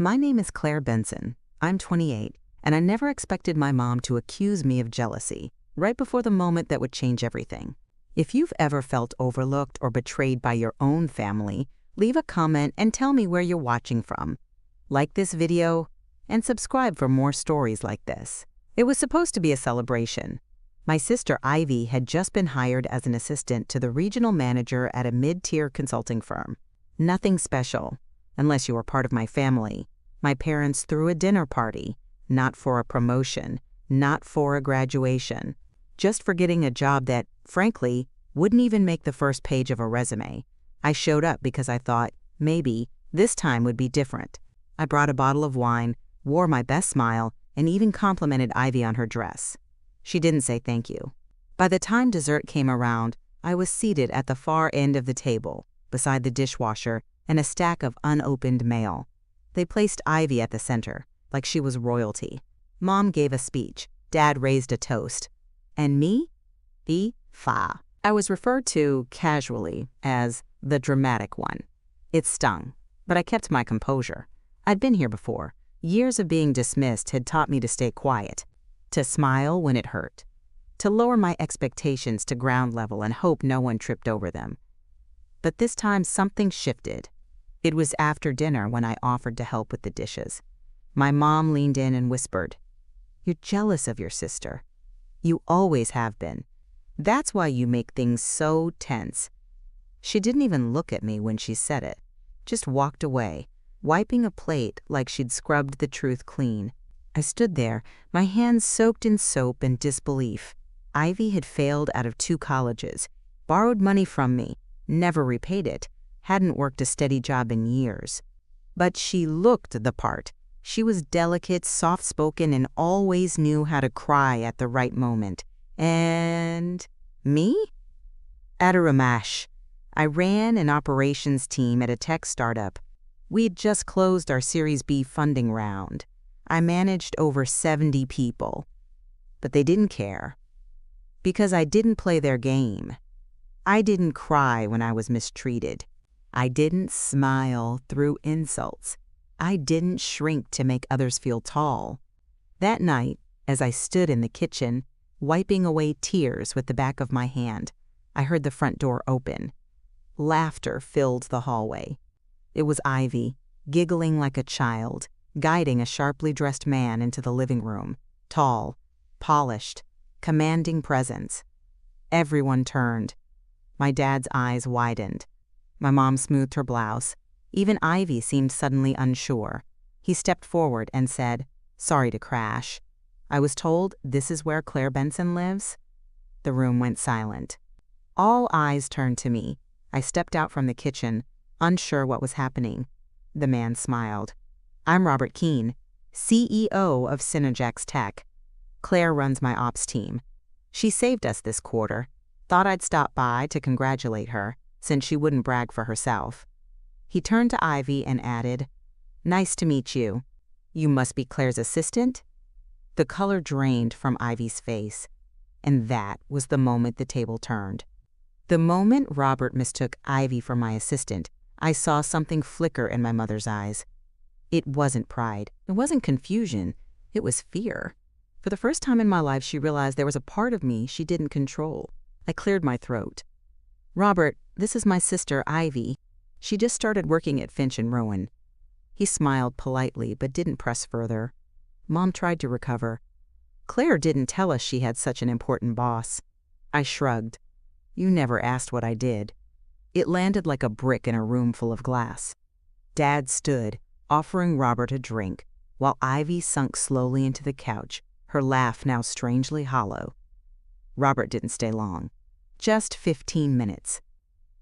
My name is Claire Benson. I'm 28, and I never expected my mom to accuse me of jealousy right before the moment that would change everything. If you've ever felt overlooked or betrayed by your own family, leave a comment and tell me where you're watching from. Like this video and subscribe for more stories like this. It was supposed to be a celebration. My sister Ivy had just been hired as an assistant to the regional manager at a mid-tier consulting firm. Nothing special, unless you were part of my family. My parents threw a dinner party, not for a promotion, not for a graduation, just for getting a job that, frankly, wouldn't even make the first page of a resume. I showed up because I thought, maybe, this time would be different. I brought a bottle of wine, wore my best smile, and even complimented Ivy on her dress. She didn't say thank you. By the time dessert came around, I was seated at the far end of the table, beside the dishwasher and a stack of unopened mail. They placed Ivy at the center, like she was royalty. Mom gave a speech. Dad raised a toast. And me? Fa. I was referred to casually as the dramatic one. It stung, but I kept my composure. I'd been here before. Years of being dismissed had taught me to stay quiet, to smile when it hurt, to lower my expectations to ground level and hope no one tripped over them. But this time something shifted. It was after dinner when I offered to help with the dishes. My mom leaned in and whispered, "You're jealous of your sister. You always have been. That's why you make things so tense." She didn't even look at me when she said it, just walked away, wiping a plate like she'd scrubbed the truth clean. I stood there, my hands soaked in soap and disbelief. Ivy had failed out of 2 colleges, borrowed money from me, never repaid it, hadn't worked a steady job in years. But she looked the part. She was delicate, soft-spoken, and always knew how to cry at the right moment. And me? Adaramash. I ran an operations team at a tech startup. We'd just closed our Series B funding round. I managed over 70 people. But they didn't care. Because I didn't play their game. I didn't cry when I was mistreated. I didn't smile through insults. I didn't shrink to make others feel tall. That night, as I stood in the kitchen, wiping away tears with the back of my hand, I heard the front door open. Laughter filled the hallway. It was Ivy, giggling like a child, guiding a sharply dressed man into the living room, tall, polished, commanding presence. Everyone turned. My dad's eyes widened. My mom smoothed her blouse. Even Ivy seemed suddenly unsure. He stepped forward and said, "Sorry to crash. I was told this is where Claire Benson lives." The room went silent. All eyes turned to me. I stepped out from the kitchen, unsure what was happening. The man smiled. "I'm Robert Keene, CEO of Synergex Tech. Claire runs my ops team. She saved us this quarter. Thought I'd stop by to congratulate her, since she wouldn't brag for herself." He turned to Ivy and added, "Nice to meet you. You must be Claire's assistant?" The color drained from Ivy's face, and that was the moment the table turned. The moment Robert mistook Ivy for my assistant, I saw something flicker in my mother's eyes. It wasn't pride. It wasn't confusion. It was fear. For the first time in my life, she realized there was a part of me she didn't control. I cleared my throat. "Robert, this is my sister, Ivy. She just started working at Finch & Rowan." He smiled politely but didn't press further. Mom tried to recover. "Claire didn't tell us she had such an important boss." I shrugged. "You never asked what I did." It landed like a brick in a room full of glass. Dad stood, offering Robert a drink, while Ivy sunk slowly into the couch, her laugh now strangely hollow. Robert didn't stay long. Just 15 minutes.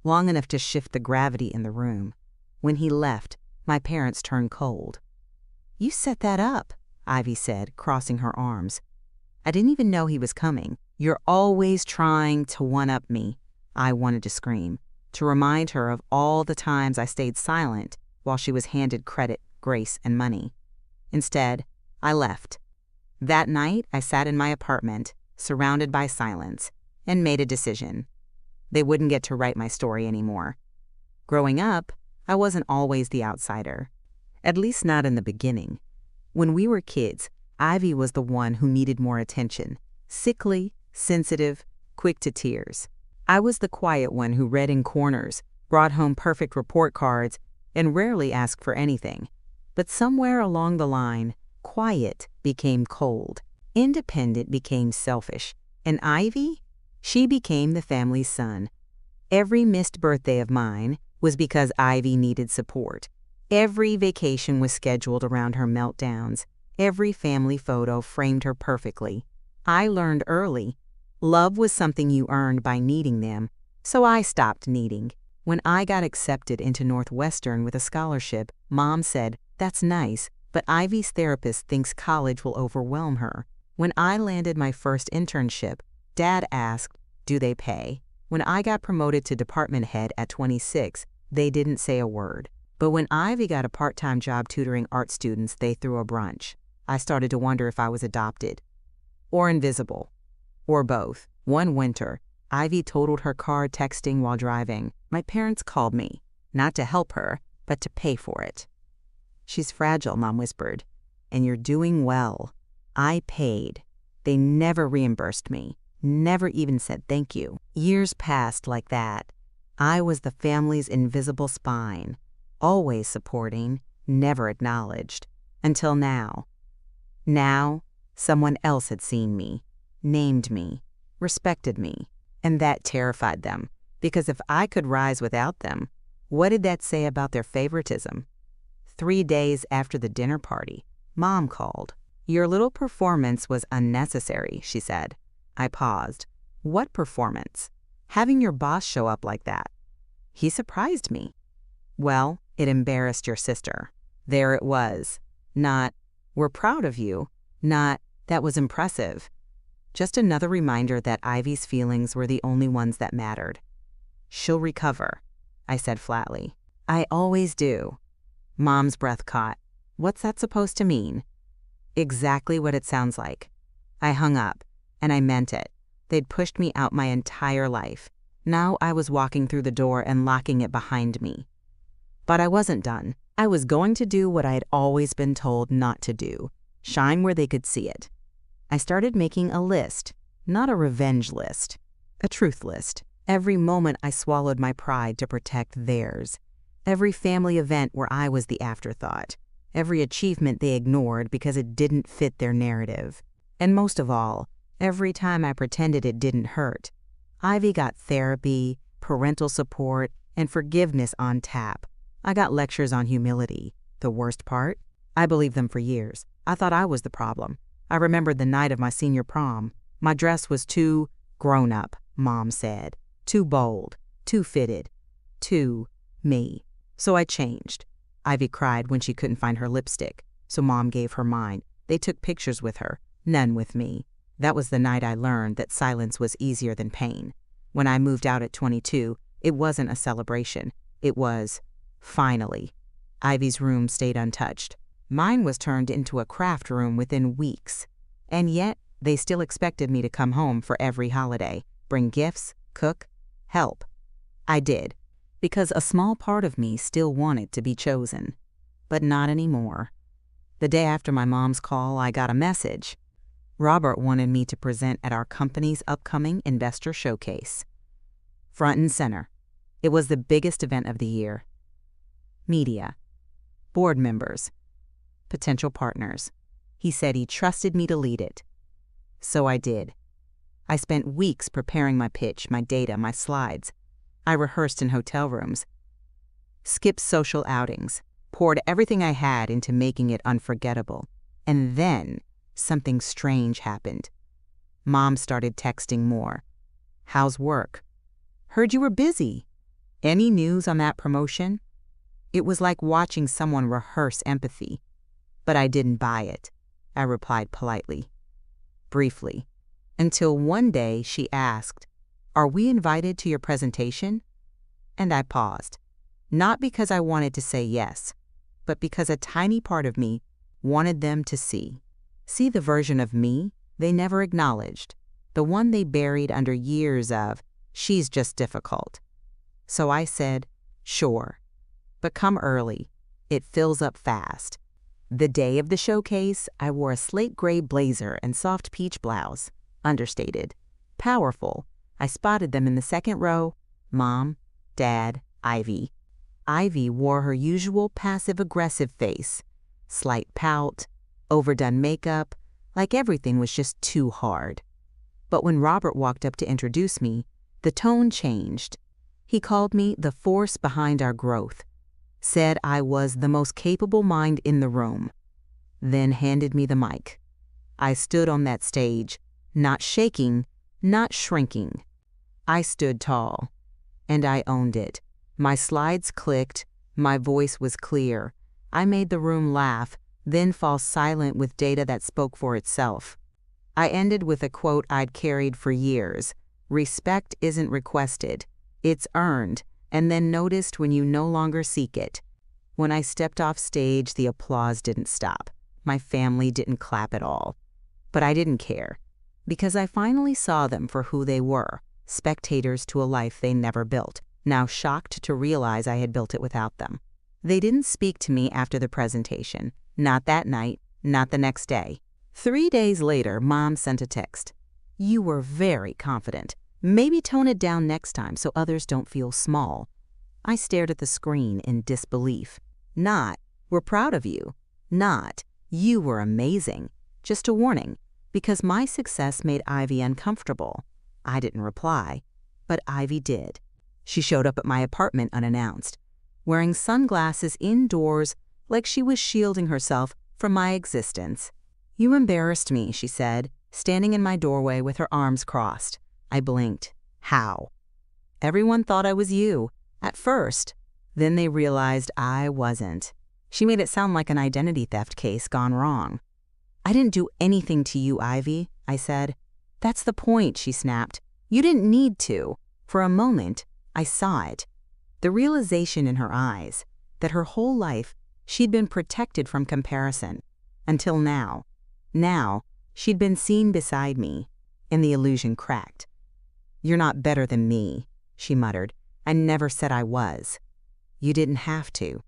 Long enough to shift the gravity in the room. When he left, my parents turned cold. "You set that up," Ivy said, crossing her arms. "I didn't even know he was coming." "You're always trying to one-up me," I wanted to scream, to remind her of all the times I stayed silent while she was handed credit, grace, and money. Instead, I left. That night, I sat in my apartment, surrounded by silence, and made a decision. They wouldn't get to write my story anymore. Growing up, I wasn't always the outsider. At least not in the beginning. When we were kids, Ivy was the one who needed more attention. Sickly, sensitive, quick to tears. I was the quiet one who read in corners, brought home perfect report cards, and rarely asked for anything. But somewhere along the line, quiet became cold. Independent became selfish. And Ivy? She became the family's sun. Every missed birthday of mine was because Ivy needed support. Every vacation was scheduled around her meltdowns. Every family photo framed her perfectly. I learned early, love was something you earned by needing them, so I stopped needing. When I got accepted into Northwestern with a scholarship, Mom said, "That's nice, but Ivy's therapist thinks college will overwhelm her." When I landed my first internship, Dad asked, "Do they pay?" When I got promoted to department head at 26, they didn't say a word. But when Ivy got a part-time job tutoring art students, they threw a brunch. I started to wonder if I was adopted, or invisible, or both. One winter, Ivy totaled her car texting while driving. My parents called me, not to help her, but to pay for it. "She's fragile," Mom whispered, "and you're doing well." I paid. They never reimbursed me, never even said thank you. Years passed like that. I was the family's invisible spine, always supporting, never acknowledged, until now. Now, someone else had seen me, named me, respected me, and that terrified them, because if I could rise without them, what did that say about their favoritism? 3 days after the dinner party, Mom called. "Your little performance was unnecessary," she said. I paused. "What performance?" "Having your boss show up like that." "He surprised me." "Well, it embarrassed your sister." There it was. Not, "We're proud of you." Not, "That was impressive." Just another reminder that Ivy's feelings were the only ones that mattered. "She'll recover," I said flatly. "I always do." Mom's breath caught. "What's that supposed to mean?" "Exactly what it sounds like." I hung up, and I meant it. They'd pushed me out my entire life. Now I was walking through the door and locking it behind me. But I wasn't done. I was going to do what I had always been told not to do, shine where they could see it. I started making a list, not a revenge list, a truth list. Every moment I swallowed my pride to protect theirs. Every family event where I was the afterthought. Every achievement they ignored because it didn't fit their narrative. And most of all, every time I pretended it didn't hurt. Ivy got therapy, parental support, and forgiveness on tap. I got lectures on humility. The worst part? I believed them for years. I thought I was the problem. I remembered the night of my senior prom. My dress was too grown up, Mom said. Too bold, too fitted, too me. So I changed. Ivy cried when she couldn't find her lipstick, so Mom gave her mine. They took pictures with her, none with me. That was the night I learned that silence was easier than pain. When I moved out at 22, it wasn't a celebration. It was, finally. Ivy's room stayed untouched. Mine was turned into a craft room within weeks. And yet, they still expected me to come home for every holiday, bring gifts, cook, help. I did, because a small part of me still wanted to be chosen. But not anymore. The day after my mom's call, I got a message. Robert wanted me to present at our company's upcoming investor showcase. Front and center. It was the biggest event of the year. Media. Board members. Potential partners. He said he trusted me to lead it. So I did. I spent weeks preparing my pitch, my data, my slides. I rehearsed in hotel rooms. Skipped social outings. Poured everything I had into making it unforgettable. And then something strange happened. Mom started texting more. "How's work?" "Heard you were busy." "Any news on that promotion?" It was like watching someone rehearse empathy. But I didn't buy it. I replied politely. Briefly. Until one day she asked, "Are we invited to your presentation?" And I paused. Not because I wanted to say yes, but because a tiny part of me wanted them to see. See the version of me they never acknowledged, the one they buried under years of, "She's just difficult." So I said, "Sure, but come early. It fills up fast. The day of the showcase, I wore a slate gray blazer and soft peach blouse. Understated. Powerful. I spotted them in the second row. Mom, Dad, Ivy. Ivy wore her usual passive-aggressive face. Slight pout, overdone makeup, like everything was just too hard. But when Robert walked up to introduce me, the tone changed. He called me the force behind our growth, said I was the most capable mind in the room, then handed me the mic. I stood on that stage, not shaking, not shrinking. I stood tall, and I owned it. My slides clicked, my voice was clear. I made the room laugh, then fall silent with data that spoke for itself. I ended with a quote I'd carried for years. Respect isn't requested, it's earned, and then noticed when you no longer seek it. When I stepped off stage, the applause didn't stop. My family didn't clap at all. But I didn't care, because I finally saw them for who they were, spectators to a life they never built, now shocked to realize I had built it without them. They didn't speak to me after the presentation, not that night, not the next day. 3 days later, Mom sent a text. "You were very confident. Maybe tone it down next time so others don't feel small." I stared at the screen in disbelief. Not, "We're proud of you." Not, "You were amazing." Just a warning, because my success made Ivy uncomfortable. I didn't reply, but Ivy did. She showed up at my apartment unannounced, wearing sunglasses indoors like she was shielding herself from my existence. "You embarrassed me," she said, standing in my doorway with her arms crossed. I blinked. "How?" "Everyone thought I was you, at first. Then they realized I wasn't." She made it sound like an identity theft case gone wrong. "I didn't do anything to you, Ivy," I said. "That's the point," she snapped. "You didn't need to." For a moment, I saw it. The realization in her eyes, that her whole life she'd been protected from comparison. Until now. Now, she'd been seen beside me, and the illusion cracked. "You're not better than me," she muttered. "I never said I was." "You didn't have to."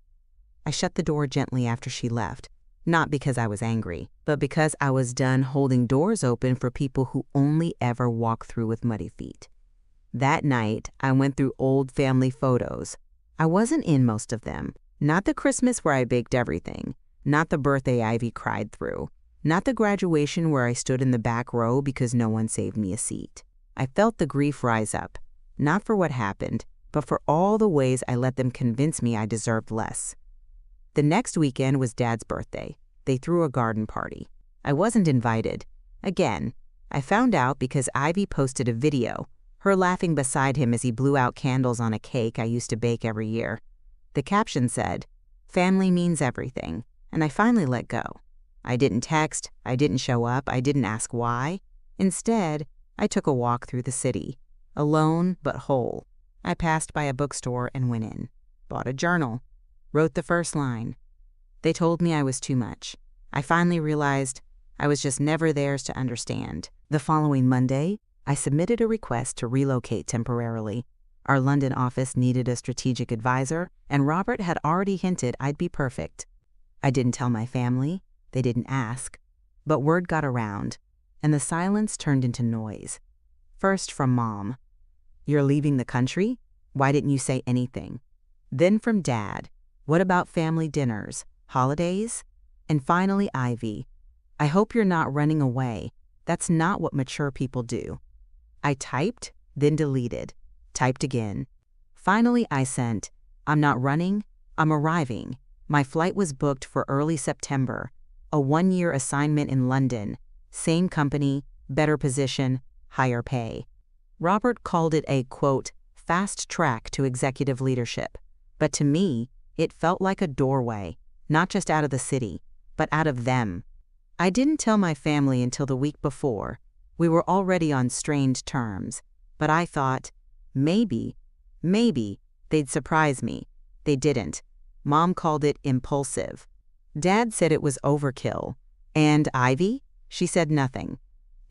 I shut the door gently after she left, not because I was angry, but because I was done holding doors open for people who only ever walk through with muddy feet. That night, I went through old family photos. I wasn't in most of them. Not the Christmas where I baked everything. Not the birthday Ivy cried through. Not the graduation where I stood in the back row because no one saved me a seat. I felt the grief rise up, not for what happened, but for all the ways I let them convince me I deserved less. The next weekend was Dad's birthday. They threw a garden party. I wasn't invited. Again, I found out because Ivy posted a video, her laughing beside him as he blew out candles on a cake I used to bake every year. The caption said, "Family means everything," and I finally let go. I didn't text, I didn't show up, I didn't ask why. Instead, I took a walk through the city, alone but whole. I passed by a bookstore and went in, bought a journal, wrote the first line. They told me I was too much. I finally realized I was just never theirs to understand. The following Monday, I submitted a request to relocate temporarily. Our London office needed a strategic advisor, and Robert had already hinted I'd be perfect. I didn't tell my family, they didn't ask, but word got around, and the silence turned into noise. First from Mom, "You're leaving the country? Why didn't you say anything?" Then from Dad, "What about family dinners, holidays?" And finally Ivy, "I hope you're not running away. That's not what mature people do." I typed, then deleted, typed again. Finally I sent, "I'm not running, I'm arriving. My flight was booked for early September. A 1-year assignment in London. Same company, better position, higher pay." Robert called it a, quote, "fast track to executive leadership." But to me, it felt like a doorway, not just out of the city, but out of them. I didn't tell my family until the week before. We were already on strained terms, but I thought, maybe, they'd surprise me. They didn't. Mom called it impulsive. Dad said it was overkill. And Ivy? She said nothing.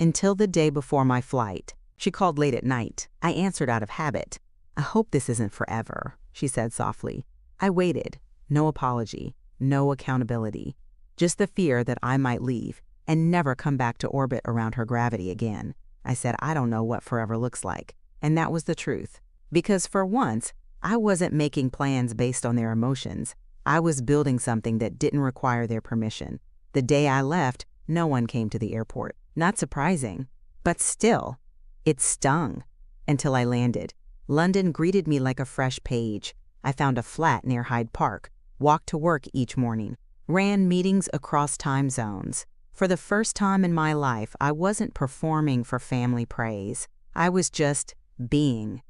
Until the day before my flight. She called late at night. I answered out of habit. "I hope this isn't forever," she said softly. I waited. No apology, no accountability, just the fear that I might leave and never come back to orbit around her gravity again. I said, I don't know what forever looks like. And that was the truth. Because for once, I wasn't making plans based on their emotions. I was building something that didn't require their permission. The day I left, no one came to the airport. Not surprising, but still, it stung until I landed. London greeted me like a fresh page. I found a flat near Hyde Park, walked to work each morning, ran meetings across time zones. For the first time in my life, I wasn't performing for family praise. I was just being.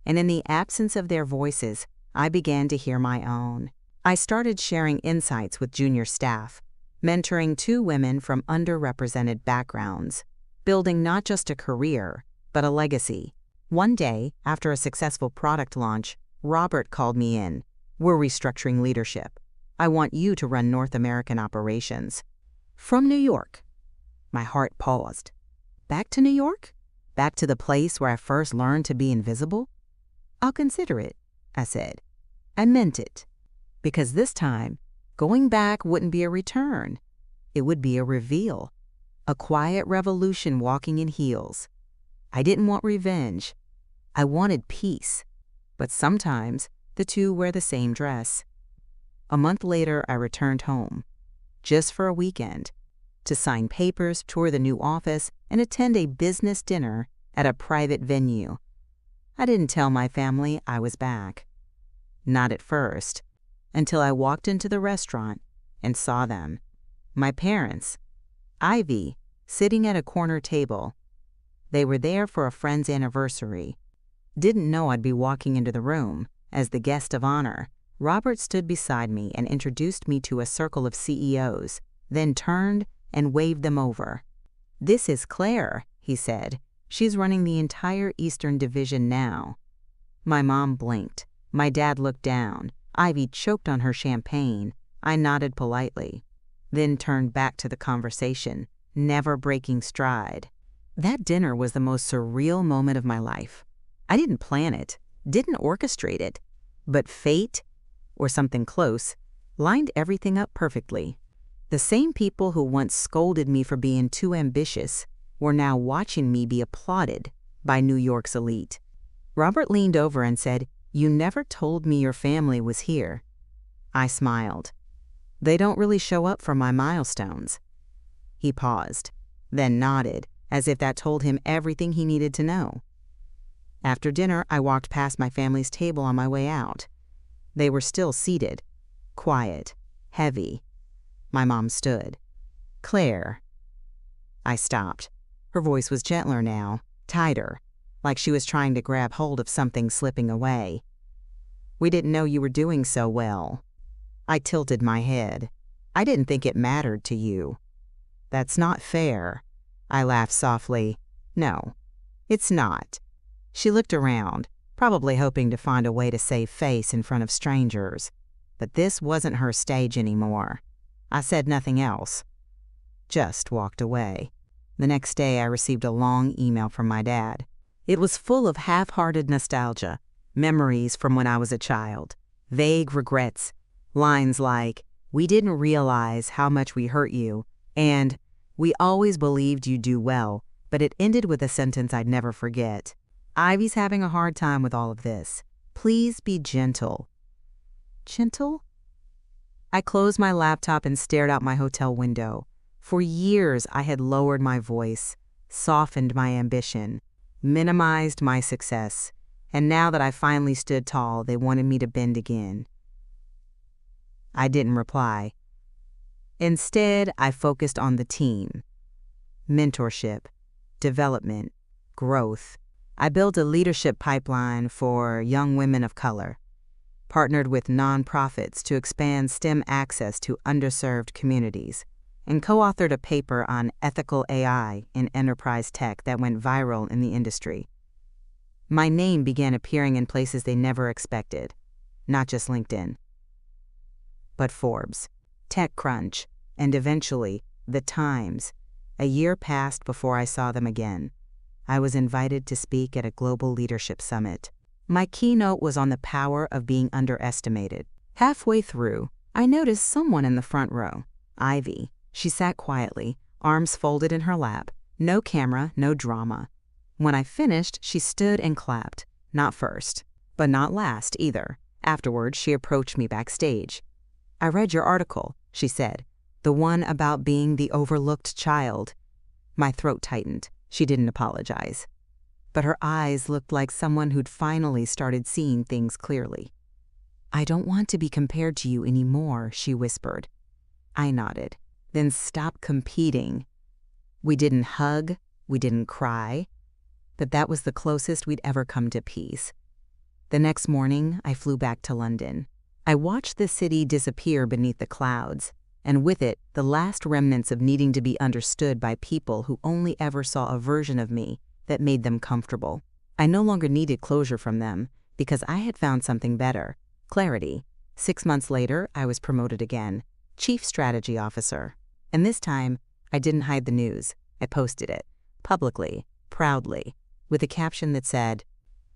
And in the absence of their voices, I began to hear my own. I started sharing insights with junior staff, mentoring 2 women from underrepresented backgrounds, building not just a career, but a legacy. One day, after a successful product launch, Robert called me in. We're restructuring leadership. I want you to run North American operations. From New York. My heart paused. Back to New York? Back to the place where I first learned to be invisible? I'll consider it, I said. I meant it. Because this time, going back wouldn't be a return. It would be a reveal. A quiet revolution walking in heels. I didn't want revenge. I wanted peace. But sometimes, the two wear the same dress. A month later, I returned home, just for a weekend, to sign papers, tour the new office, and attend a business dinner at a private venue. I didn't tell my family I was back. Not at first, until I walked into the restaurant and saw them. My parents, Ivy, sitting at a corner table. They were there for a friend's anniversary. Didn't know I'd be walking into the room. As the guest of honor, Robert stood beside me and introduced me to a circle of CEOs, then turned and waved them over. This is Claire, he said. She's running the entire Eastern Division now. My mom blinked. My dad looked down. Ivy choked on her champagne. I nodded politely, then turned back to the conversation, never breaking stride. That dinner was the most surreal moment of my life. I didn't plan it, didn't orchestrate it, but fate, or something close, lined everything up perfectly. The same people who once scolded me for being too ambitious were now watching me be applauded by New York's elite. Robert leaned over and said, "You never told me your family was here." I smiled. "They don't really show up for my milestones." He paused, then nodded, as if that told him everything he needed to know. After dinner, I walked past my family's table on my way out. They were still seated, quiet, heavy. My mom stood. "Claire." I stopped. Her voice was gentler now, tighter, like she was trying to grab hold of something slipping away. "We didn't know you were doing so well." I tilted my head. "I didn't think it mattered to you." "That's not fair." I laughed softly. "No, it's not." She looked around, probably hoping to find a way to save face in front of strangers. But this wasn't her stage anymore. I said nothing else, just walked away. The next day, I received a long email from my dad. It was full of half-hearted nostalgia, memories from when I was a child, vague regrets, lines like, "We didn't realize how much we hurt you," and "We always believed you'd do well," but it ended with a sentence I'd never forget. "Ivy's having a hard time with all of this. Please be gentle." Gentle? I closed my laptop and stared out my hotel window. For years, I had lowered my voice, softened my ambition, minimized my success, and now that I finally stood tall, they wanted me to bend again. I didn't reply. Instead, I focused on the team. Mentorship, development, growth. I built a leadership pipeline for young women of color, partnered with nonprofits to expand STEM access to underserved communities, and co-authored a paper on ethical AI in enterprise tech that went viral in the industry. My name began appearing in places they never expected, not just LinkedIn, but Forbes, TechCrunch, and eventually, The Times. A year passed before I saw them again. I was invited to speak at a global leadership summit. My keynote was on the power of being underestimated. Halfway through, I noticed someone in the front row, Ivy. She sat quietly, arms folded in her lap, no camera, no drama. When I finished, she stood and clapped, not first, but not last either. Afterward, she approached me backstage. "I read your article," she said, "the one about being the overlooked child." My throat tightened. She didn't apologize. But her eyes looked like someone who'd finally started seeing things clearly. "I don't want to be compared to you anymore," she whispered. I nodded. "Then stop competing." We didn't hug, we didn't cry, but that was the closest we'd ever come to peace. The next morning, I flew back to London. I watched the city disappear beneath the clouds, and with it, the last remnants of needing to be understood by people who only ever saw a version of me that made them comfortable. I no longer needed closure from them because I had found something better: clarity. 6 months later, I was promoted again, Chief Strategy Officer. And this time, I didn't hide the news. I posted it, publicly, proudly, with a caption that said,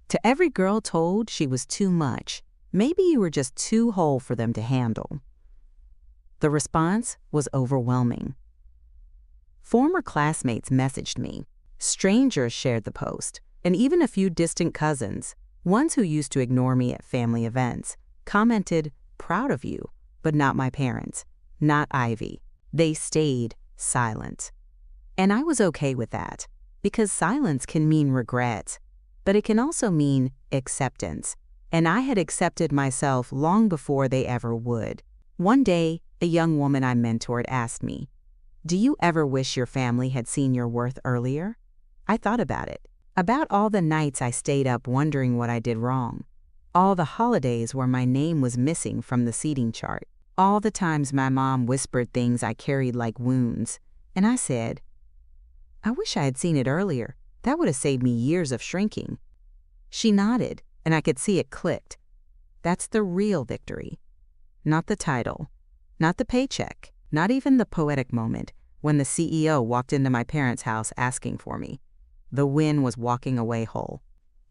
"To every girl told she was too much, maybe you were just too whole for them to handle." The response was overwhelming. Former classmates messaged me. Strangers shared the post, and even a few distant cousins, ones who used to ignore me at family events, commented, "Proud of you," but not my parents, not Ivy. They stayed silent. And I was okay with that, because silence can mean regret, but it can also mean acceptance. And I had accepted myself long before they ever would. One day, a young woman I mentored asked me, "Do you ever wish your family had seen your worth earlier?" I thought about it. About all the nights I stayed up wondering what I did wrong. All the holidays where my name was missing from the seating chart. All the times my mom whispered things I carried like wounds. And I said, "I wish I had seen it earlier. That would have saved me years of shrinking." She nodded, and I could see it clicked. That's the real victory. Not the title, not the paycheck, not even the poetic moment when the CEO walked into my parents' house asking for me. The win was walking away whole.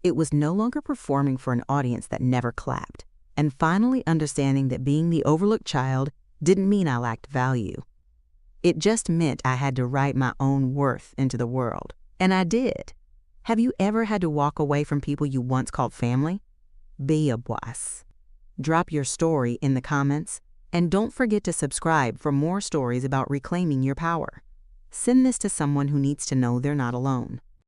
It was no longer performing for an audience that never clapped, and finally understanding that being the overlooked child didn't mean I lacked value. It just meant I had to write my own worth into the world. And I did. Have you ever had to walk away from people you once called family? Be a boss. Drop your story in the comments, and don't forget to subscribe for more stories about reclaiming your power. Send this to someone who needs to know they're not alone.